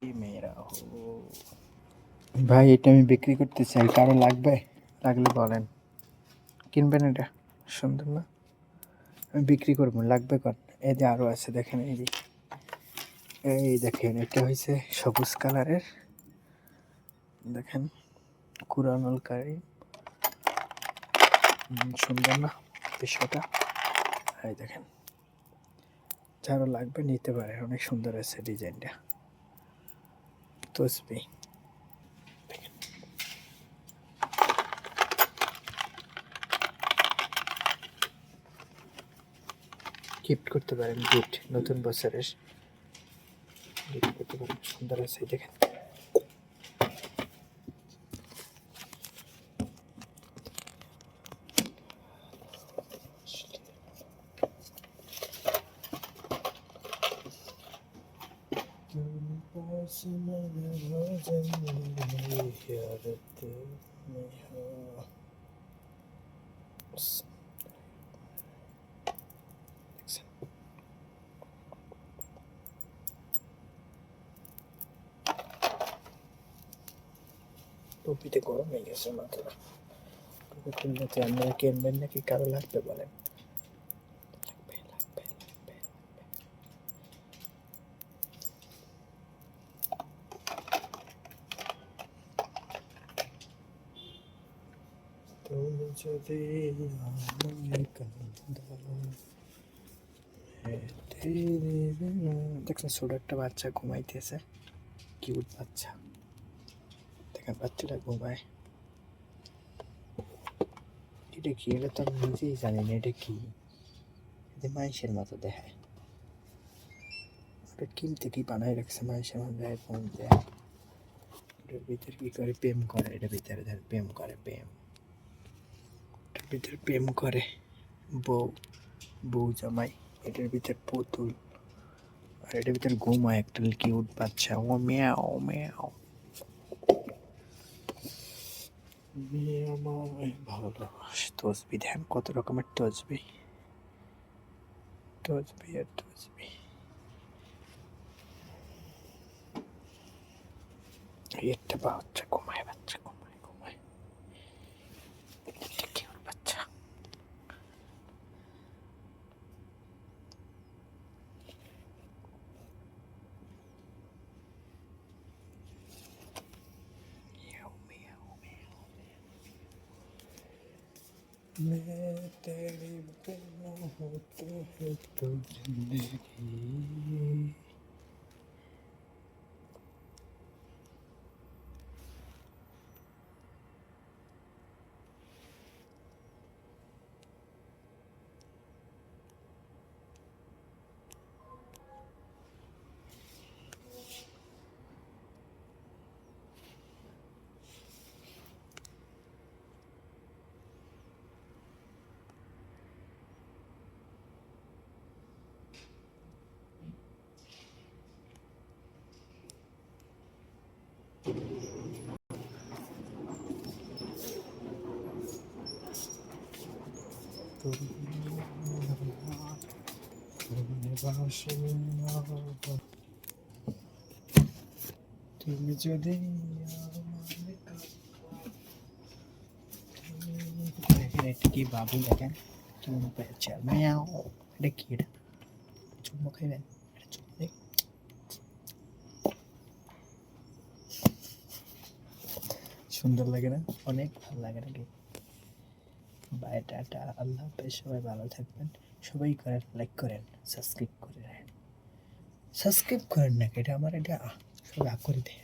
মেয়েরা হো ভাই, এটা আমি বিক্রি করতে চাই, কারো লাগবে? লাগলে বলেন। কিনবেন এটা? সুন্দর না? আমি বিক্রি করবো, লাগবে কন? এই যে আরো আছে, দেখেন এই যে, এই দেখেন এটা হয়েছে সবুজ কালারের, দেখেন কুরআনুল কারীম, সুন্দর না বিষয়টা? এই দেখেন, যারও লাগবে নিতে পারে, অনেক সুন্দর আছে ডিজাইনটা। তসবি গিফট করতে পারেন, গিফট নতুন বছরের গিফট করতে পারেন, সুন্দর আছে দেখেন। টুপিতে গরম হয়ে গেছে মাথা, টুপি খুললে তো আপনারা কিনবেন নাকি, কারো লাগবে বলেন? তুমি যদি দেখছেন ছোট একটা বাচ্চা ঘুমাইতেছে, কিউট বাচ্চা, দেখেন বাচ্চাটা ঘুমায়। এটা কি? এটা তো আমি নিজেই জানি না এটা কি, এটা মানুষের মতো দেখায়। ওটা কিনতে কি বানাই রাখছে মানুষের মতো দেয়, ফোন দেয়। এটার ভিতরে কি করে প্রেম করে, এটার ভিতরে ধর প্রেম করে, প্রেম, এটার ভিতরে প্রেম করে বউ, বউ জামাই, এটার ভিতরে পুতুল, আর এটার ভিতরে ঘুমায় একটা কিউট বাচ্চা। ও মিয়াও মিয়াও। আমায় ভালোবাস, তসবি ধ্যান, কত রকমের তসবি, তসবি আর তসবি। একটা বাচ্চা ঘুমায়, বাচ্চা ঘুমায়, ঘুমায়, এটা কিউট বাচ্চা। মিয়াও মিয়াও মিয়াও। मैं तेरी बिना होता है तो जिंदगी। তুমি যদি দেখেন এটা কি বাবু, দেখেন চুমু পেয়েছে, মিয়াও। এটা কি? এটা চুমু খাইবেন? এটা চুমু দেখ, সুন্দর লাগে না? অনেক ভালো লাগে নাকি? বাই, টাটা, আল্লাহ হাফেজ, সবাই ভালো থাকবেন। সবাই করেন, লাইক করেন, সাবস্ক্রাইব করে রাখেন। সাবস্ক্রাইব করেন না, এটা আমার এটা সবাই করে দেয়।